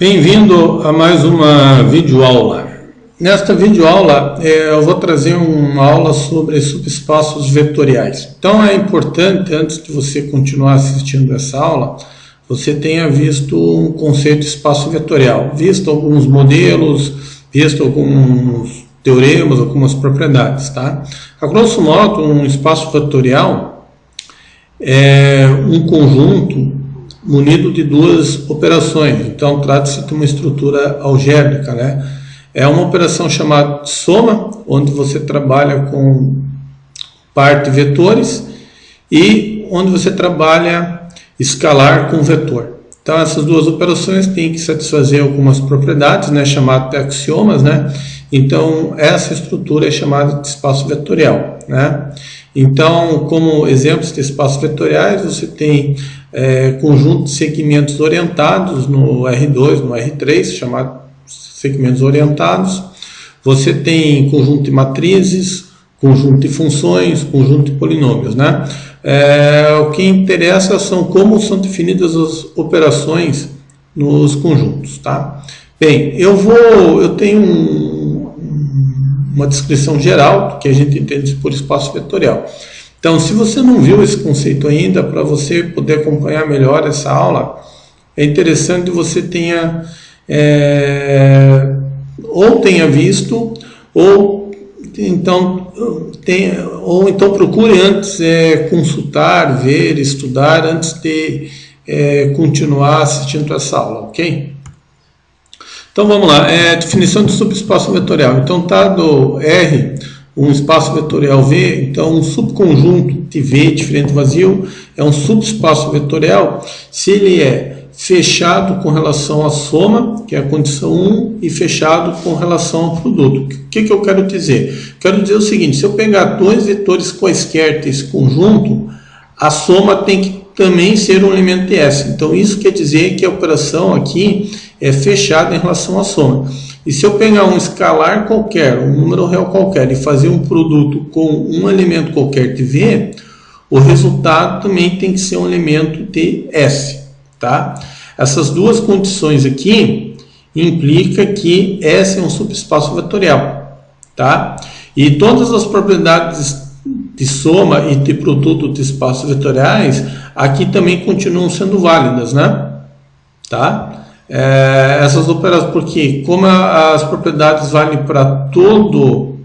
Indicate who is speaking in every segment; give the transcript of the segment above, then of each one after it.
Speaker 1: Bem-vindo a mais uma videoaula. Nesta videoaula eu vou trazer uma aula sobre subespaços vetoriais. Então é importante, antes de você continuar assistindo essa aula, você tenha visto um conceito de espaço vetorial, visto alguns modelos, visto alguns teoremas, algumas propriedades. Tá? A grosso modo, um espaço vetorial é um conjunto munido de duas operações. Então trata-se de uma estrutura algébrica, né? É uma operação chamada soma, onde você trabalha com parte vetores e onde você trabalha escalar com vetor. Então essas duas operações têm que satisfazer algumas propriedades, né, chamadas de axiomas, né? Então essa estrutura é chamada de espaço vetorial, né? Então, como exemplos de espaços vetoriais, você tem conjunto de segmentos orientados no R2, no R3, chamado segmentos orientados. Você tem conjunto de matrizes, conjunto de funções, conjunto de polinômios, né? O que interessa são como são definidas as operações nos conjuntos, tá? Bem, eu tenho uma descrição geral do que a gente entende por espaço vetorial. Então, se você não viu esse conceito ainda, para você poder acompanhar melhor essa aula, é interessante que você tenha ou tenha visto, ou então procure antes consultar, ver, estudar, antes de continuar assistindo essa aula, ok? Então vamos lá, definição de subespaço vetorial. Então dado R, um espaço vetorial V, então um subconjunto de V diferente vazio é um subespaço vetorial se ele é fechado com relação à soma, que é a condição 1, e fechado com relação ao produto. O que eu quero dizer? Quero dizer o seguinte: se eu pegar dois vetores quaisquer desse conjunto, a soma tem que também ser um elemento de S. Então isso quer dizer que a operação aqui é fechada em relação à soma. E se eu pegar um escalar qualquer, um número real qualquer, e fazer um produto com um elemento qualquer de V, o resultado também tem que ser um elemento de S. Tá? Essas duas condições aqui implicam que S é um subespaço vetorial. Tá? E todas as propriedades de soma e de produto de espaços vetoriais aqui também continuam sendo válidas, né? Tá? Essas operações, porque como as propriedades valem para todo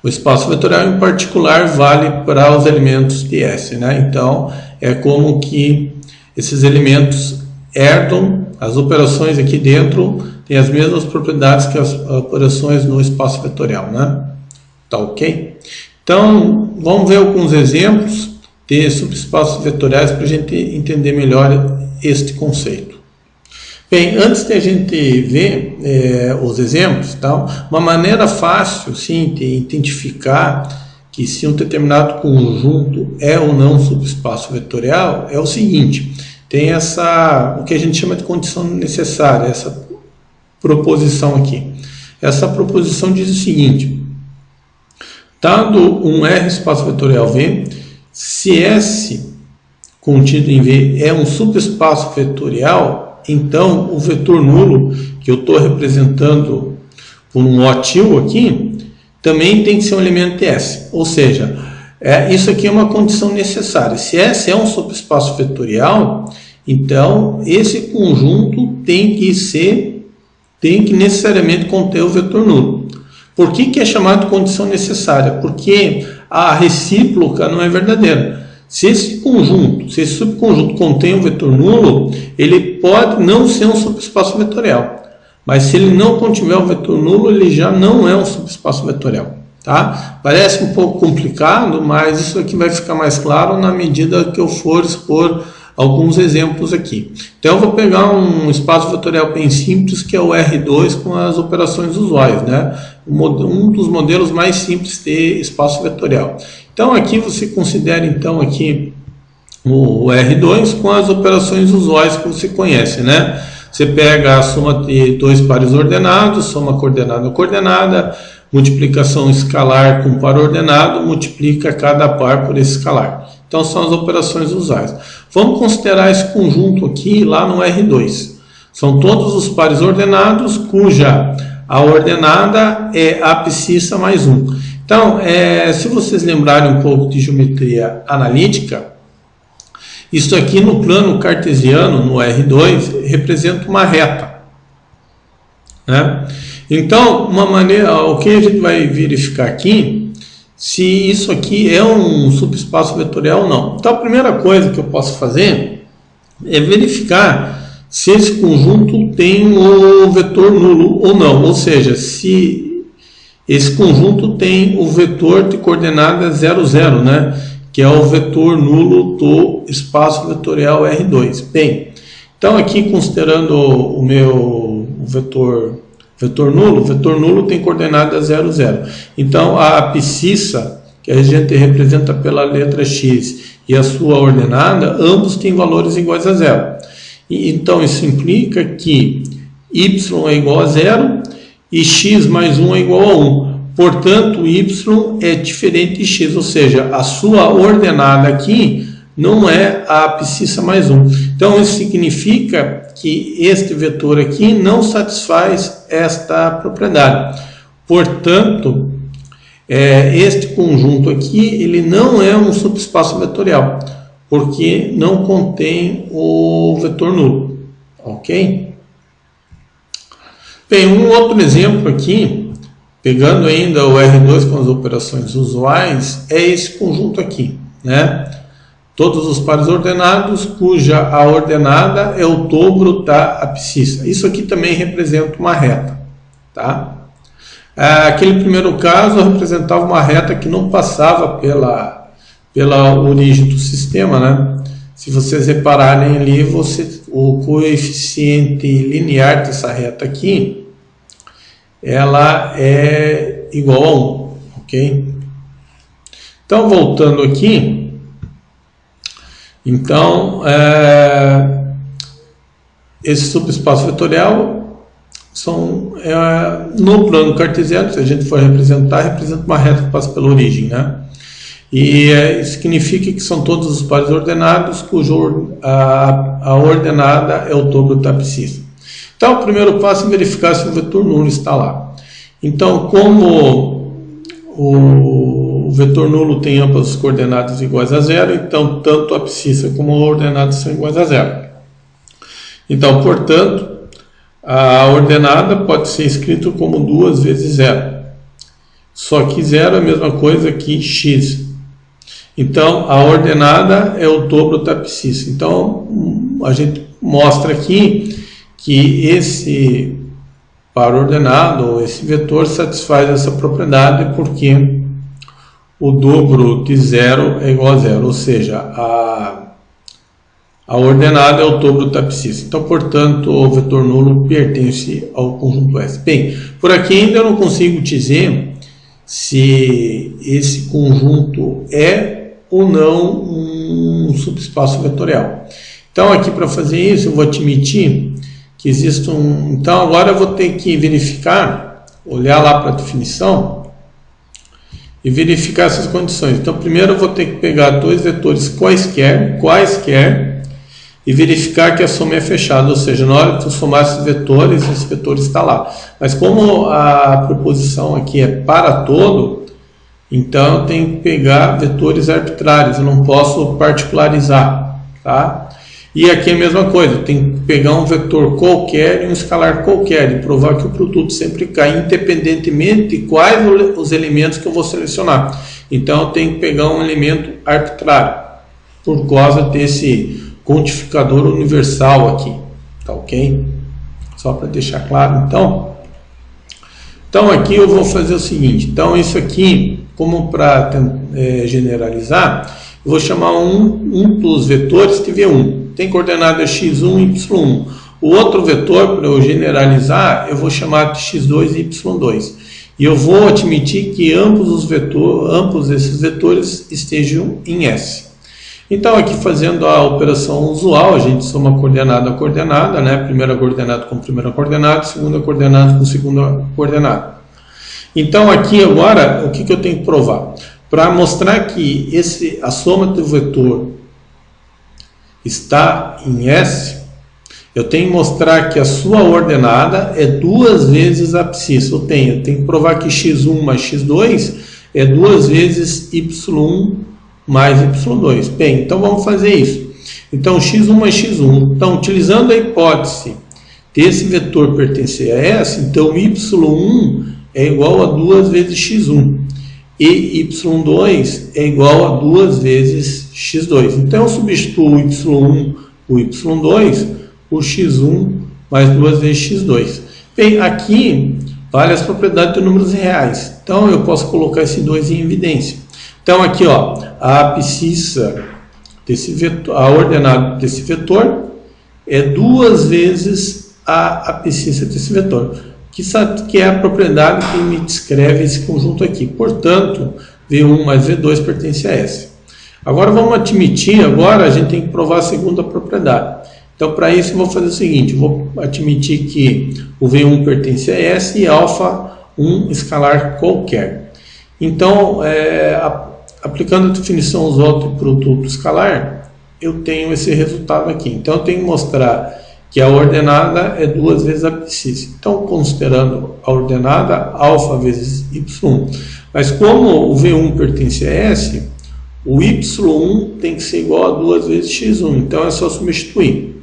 Speaker 1: o espaço vetorial, em particular vale para os elementos de S, né? Então é como que esses elementos herdam, as operações aqui dentro têm as mesmas propriedades que as operações no espaço vetorial, né? Tá ok? Então vamos ver alguns exemplos de subespaços vetoriais para a gente entender melhor este conceito. Bem, antes de a gente ver os exemplos, tá? Uma maneira fácil sim, de identificar que se um determinado conjunto é ou não subespaço vetorial é o seguinte: tem o que a gente chama de condição necessária, essa proposição aqui. Essa proposição diz o seguinte: dado um R espaço vetorial V, se S contido em V é um subespaço vetorial, então o vetor nulo, que eu estou representando por um OTIL aqui, também tem que ser um elemento de S. Ou seja, isso aqui é uma condição necessária. Se S é um subespaço vetorial, então esse conjunto tem que necessariamente conter o vetor nulo. Por que é chamado de condição necessária? Porque a recíproca não é verdadeira. Se esse subconjunto contém um vetor nulo, ele pode não ser um subespaço vetorial. Mas se ele não contiver um vetor nulo, ele já não é um subespaço vetorial. Tá? Parece um pouco complicado, mas isso aqui vai ficar mais claro na medida que eu for expor alguns exemplos aqui. Então eu vou pegar um espaço vetorial bem simples, que é o R2 com as operações usuais, né? Um dos modelos mais simples de espaço vetorial. Então aqui você considera então aqui o R2 com as operações usuais que você conhece, né? Você pega a soma de dois pares ordenados, soma coordenada a coordenada, multiplicação escalar com par ordenado, multiplica cada par por esse escalar. Então são as operações usuais. Vamos considerar esse conjunto aqui lá no R2. São todos os pares ordenados cuja a ordenada é a abscissa mais 1. Então, se vocês lembrarem um pouco de geometria analítica, isso aqui no plano cartesiano, no R2, representa uma reta, né? Então, o que a gente vai verificar aqui, se isso aqui é um subespaço vetorial ou não. Então, a primeira coisa que eu posso fazer é verificar se esse conjunto tem o vetor nulo ou não, ou seja, se esse conjunto tem o vetor de coordenada 0, 0, né? Que é o vetor nulo do espaço vetorial R2. Bem, então aqui considerando o meu vetor nulo, o vetor nulo tem coordenada 0, 0. Então a abscissa, que a gente representa pela letra x, e a sua ordenada, ambos têm valores iguais a 0. Então isso implica que y é igual a 0 e x mais 1 é igual a 1. Portanto, y é diferente de x, ou seja, a sua ordenada aqui não é a abscissa mais 1. Então, isso significa que este vetor aqui não satisfaz esta propriedade. Portanto, este conjunto aqui ele não é um subespaço vetorial, porque não contém o vetor nulo. Ok? Bem, um outro exemplo aqui, pegando ainda o R2 com as operações usuais, é esse conjunto aqui, né? Todos os pares ordenados, cuja a ordenada é o dobro da abscissa. Isso aqui também representa uma reta, tá? Aquele primeiro caso representava uma reta que não passava pela origem do sistema, né? Se vocês repararem ali, o coeficiente linear dessa reta aqui, ela é igual a 1, ok? Então, voltando aqui, então, esse subespaço vetorial no plano cartesiano, se a gente for representa uma reta que passa pela origem, né? E significa que são todos os pares ordenados a ordenada é o dobro da abscissa. Então, o primeiro passo é verificar se o vetor nulo está lá. Então, como o vetor nulo tem ambas as coordenadas iguais a 0, então tanto a abscissa como a ordenada são iguais a 0. Então, portanto, a ordenada pode ser escrita como 2 vezes 0. Só que 0 é a mesma coisa que x. Então, a ordenada é o dobro da abscissa. Então, a gente mostra aqui que esse par ordenado, esse vetor, satisfaz essa propriedade porque o dobro de 0 é igual a 0, ou seja, a ordenada é o dobro da abscissa. Então, portanto, o vetor nulo pertence ao conjunto S. Bem, por aqui ainda eu não consigo dizer se esse conjunto é ou não um subespaço vetorial. Então, aqui para fazer isso, eu vou admitir que existe um... Então, agora eu vou ter que verificar, olhar lá para a definição e verificar essas condições. Então, primeiro eu vou ter que pegar dois vetores quaisquer, e verificar que a soma é fechada, ou seja, na hora que eu somar esses vetores, esse vetor está lá. Mas como a proposição aqui é para todo, então eu tenho que pegar vetores arbitrários, eu não posso particularizar, tá? E aqui é a mesma coisa, eu tenho que pegar um vetor qualquer e um escalar qualquer e provar que o produto sempre cai, independentemente de quais os elementos que eu vou selecionar. Então eu tenho que pegar um elemento arbitrário, por causa desse quantificador universal aqui, tá ok? Só para deixar claro, então aqui eu vou fazer o seguinte, então isso aqui, como para generalizar, eu vou chamar um dos vetores de V1, tem coordenada x1 e y1. O outro vetor, para eu generalizar, eu vou chamar de x2 e y2. E eu vou admitir que ambos esses vetores estejam em S. Então, aqui fazendo a operação usual, a gente soma coordenada a coordenada, né? Primeira coordenada com primeira coordenada, segunda coordenada com segunda coordenada. Então, aqui agora, o que eu tenho que provar? Para mostrar que a soma do vetor está em S, Eu tenho que mostrar que a sua ordenada é 2 vezes a abscissa. Eu tenho que provar que x1 mais x2 é 2 vezes y1 mais y2. Bem, então vamos fazer isso. Então, x1 mais x1. Então, utilizando a hipótese desse vetor pertencer a S, então y1 é igual a 2 vezes x1 e y2 é igual a 2 vezes x2. Então, eu substituo o y1 por y2 por x1 mais 2 vezes x2. Bem, aqui vale as propriedades de números reais. Então, eu posso colocar esse 2 em evidência. Então, aqui, ó, a abscissa desse vetor, a ordenada desse vetor é 2 vezes a abscissa desse vetor, que é a propriedade que me descreve esse conjunto aqui. Portanto, V1 mais V2 pertence a S. Agora vamos admitir, agora a gente tem que provar a segunda propriedade. Então, para isso eu vou fazer o seguinte, eu vou admitir que o V1 pertence a S e alfa um escalar qualquer. Então, aplicando a definição usual de produto escalar, eu tenho esse resultado aqui. Então, eu tenho que mostrar que a ordenada é 2 vezes a abscissa. Então, considerando a ordenada, alfa vezes y. Mas como o V1 pertence a S, o y1 tem que ser igual a 2 vezes x1. Então, é só substituir.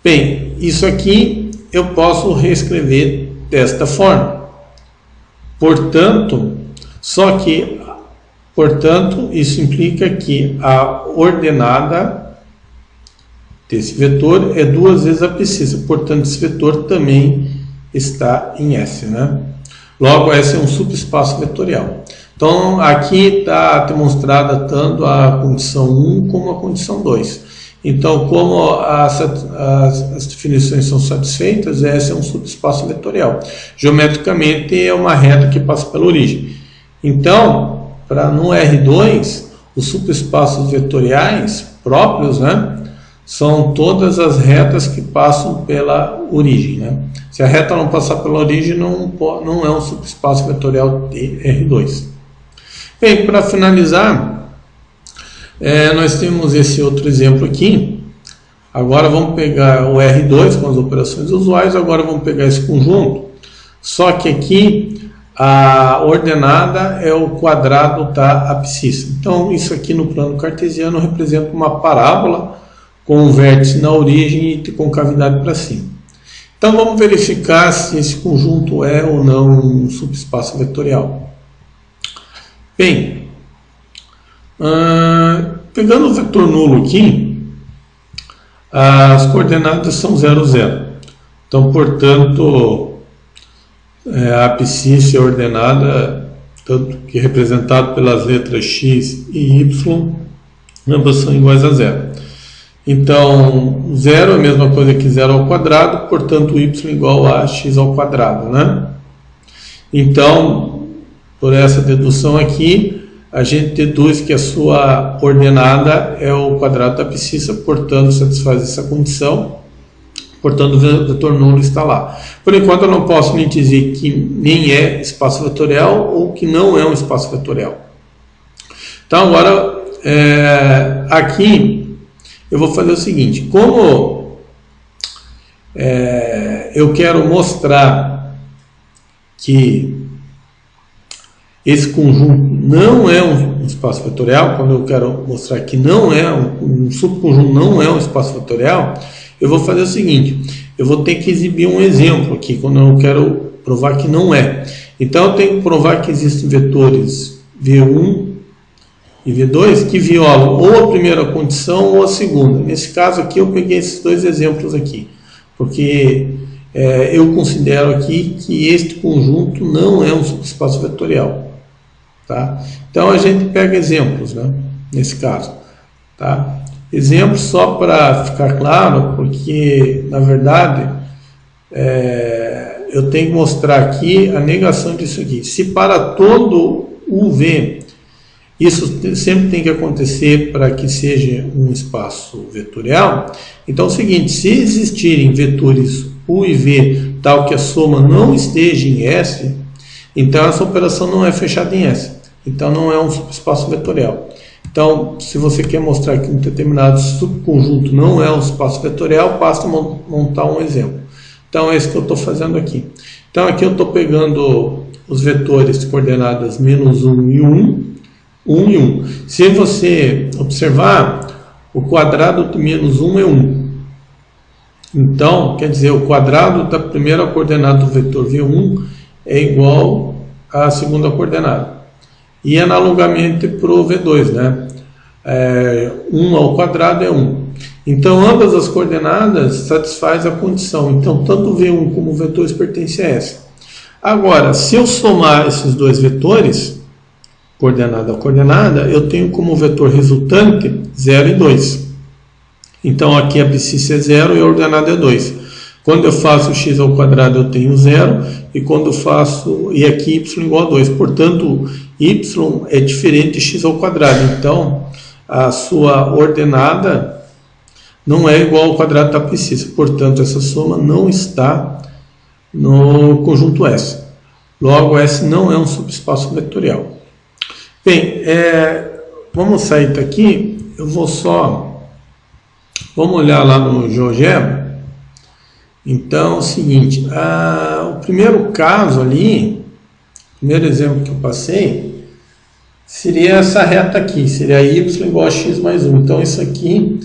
Speaker 1: Bem, isso aqui eu posso reescrever desta forma. Portanto, isso implica que a ordenada desse vetor é 2 vezes a abscissa, portanto esse vetor também está em S, né? Logo, S é um subespaço vetorial. Então, aqui está demonstrada tanto a condição 1 como a condição 2. Então, como as definições são satisfeitas, S é um subespaço vetorial. Geometricamente, é uma reta que passa pela origem. Então, no R2, os subespaços vetoriais próprios, né? São todas as retas que passam pela origem, né? Se a reta não passar pela origem, não é um subespaço vetorial de R2. Bem, para finalizar, nós temos esse outro exemplo aqui. Agora vamos pegar o R2 com as operações usuais, agora vamos pegar esse conjunto. Só que aqui a ordenada é o quadrado da abscissa. Então, isso aqui no plano cartesiano representa uma parábola com um vértice na origem e de concavidade para cima. Então vamos verificar se esse conjunto é ou não um subespaço vetorial. Bem, pegando o vetor nulo aqui, as coordenadas são 0, 0. Então, portanto, a abscissa é ordenada, tanto que é representado pelas letras x e y, ambas são iguais a 0. Então, 0 é a mesma coisa que 0 ao quadrado, portanto, y igual a x ao quadrado, né? Então, por essa dedução aqui, a gente deduz que a sua ordenada é o quadrado da abscissa, portanto, satisfaz essa condição, portanto, o vetor nulo está lá. Por enquanto, eu não posso nem dizer que nem é espaço vetorial ou que não é um espaço vetorial. Então, agora, aqui eu vou fazer o seguinte, como eu quero mostrar que esse conjunto não é um espaço vetorial, quando eu quero mostrar que não é um subconjunto não é um espaço vetorial, eu vou fazer o seguinte, eu vou ter que exibir um exemplo aqui, quando eu quero provar que não é. Então eu tenho que provar que existem vetores V1 e V2 que violam ou a primeira condição ou a segunda. Nesse caso aqui eu peguei esses dois exemplos aqui, porque eu considero aqui que este conjunto não é um subespaço vetorial. Tá? Então a gente pega exemplos, né? Nesse caso. Tá? Exemplos só para ficar claro, porque na verdade eu tenho que mostrar aqui a negação disso aqui. Se para todo o V isso sempre tem que acontecer para que seja um espaço vetorial. Então é o seguinte, se existirem vetores U e V tal que a soma não esteja em S, então essa operação não é fechada em S. Então não é um subespaço vetorial. Então Então, se você quer mostrar que um determinado subconjunto não é um espaço vetorial, basta montar um exemplo. Então, é isso que eu estou fazendo aqui. Então, aqui eu estou pegando os vetores de coordenadas menos 1 e 1, 1 e 1. Se você observar, o quadrado de menos 1 é 1. Então, quer dizer, o quadrado da primeira coordenada do vetor V1 é igual à segunda coordenada. E analogamente para o V2, né? 1 ao quadrado é 1. Então, ambas as coordenadas satisfazem a condição. Então, tanto o V1 como o V2 pertencem a essa. Agora, se eu somar esses dois vetores, coordenada a coordenada, eu tenho como vetor resultante 0 e 2. Então, aqui a abscissa é 0 e a ordenada é 2. Quando eu faço x ao quadrado, eu tenho 0, e quando eu faço, e aqui y igual a 2. Portanto, y é diferente de x ao quadrado. Então, a sua ordenada não é igual ao quadrado da abscissa. Portanto, essa soma não está no conjunto S. Logo, S não é um subespaço vetorial. Bem, vamos sair daqui. Eu vou só... Vamos olhar lá no GeoGebra. Então, é o seguinte, o primeiro caso ali, o primeiro exemplo que eu passei, seria essa reta aqui, seria y igual a x mais 1. Então, isso aqui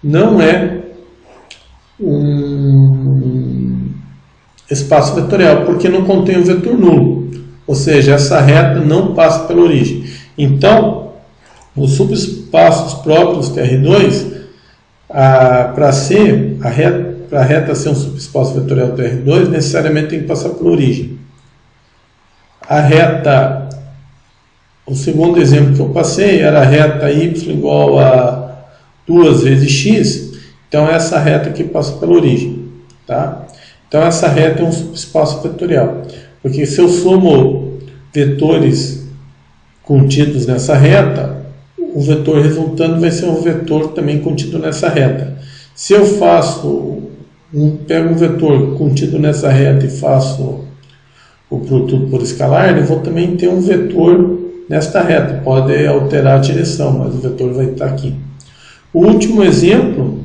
Speaker 1: não é um espaço vetorial, porque não contém o vetor nulo, ou seja, essa reta não passa pela origem. Então, os subespaços próprios de R2, para a reta ser um subespaço vetorial de R2, necessariamente tem que passar pela origem. A reta, o segundo exemplo que eu passei, era a reta y igual a 2 vezes x, então essa reta que passa pela origem. Tá? Então essa reta é um subespaço vetorial, porque se eu somo vetores contidos nessa reta, o vetor resultante vai ser um vetor também contido nessa reta. Se eu pego um vetor contido nessa reta e faço o produto por escalar, eu vou também ter um vetor nesta reta. Pode alterar a direção, mas o vetor vai estar aqui. O último exemplo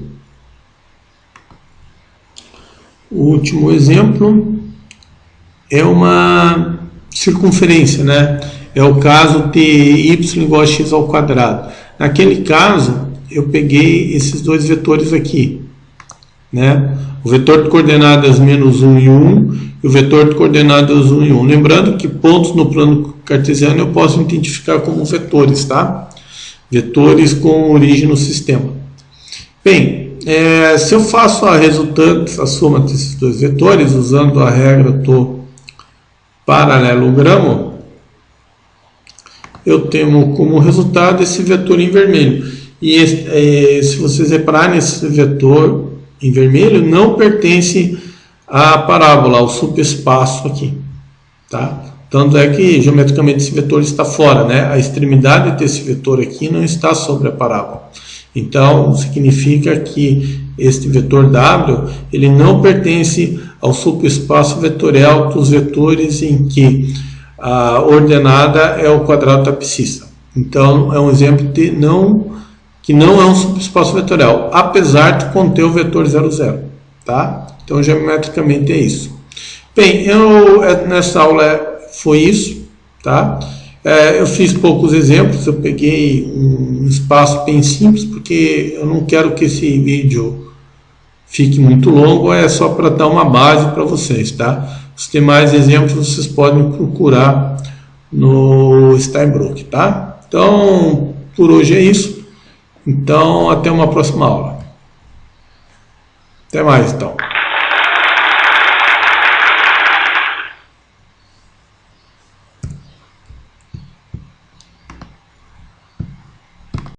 Speaker 1: é uma circunferência, né? É o caso de y igual a x ao quadrado. Naquele caso, eu peguei esses dois vetores aqui, né? O vetor de coordenadas menos 1 e 1 e o vetor de coordenadas 1 e 1. Lembrando que pontos no plano cartesiano eu posso identificar como vetores, tá? Vetores com origem no sistema. Bem, se eu faço a resultante, a soma desses dois vetores, usando a regra do paralelogramo, eu tenho como resultado esse vetor em vermelho. E se vocês repararem, esse vetor em vermelho não pertence à parábola, ao subespaço aqui. Tá? Tanto é que, geometricamente, esse vetor está fora, né? A extremidade desse vetor aqui não está sobre a parábola. Então, significa que este vetor W ele não pertence ao subespaço vetorial dos vetores em que a ordenada é o quadrado da abscissa. Então, é um exemplo de que não é um subespaço vetorial, apesar de conter o vetor 0, 0. Tá? Então, geometricamente é isso. Bem, nessa aula foi isso. Tá? Eu fiz poucos exemplos, eu peguei um espaço bem simples, porque eu não quero que esse vídeo fique muito longo, é só para dar uma base para vocês. Tá? Os demais exemplos vocês podem procurar no Steinbrook, tá? Então, por hoje é isso. Então, até uma próxima aula. Até mais, então.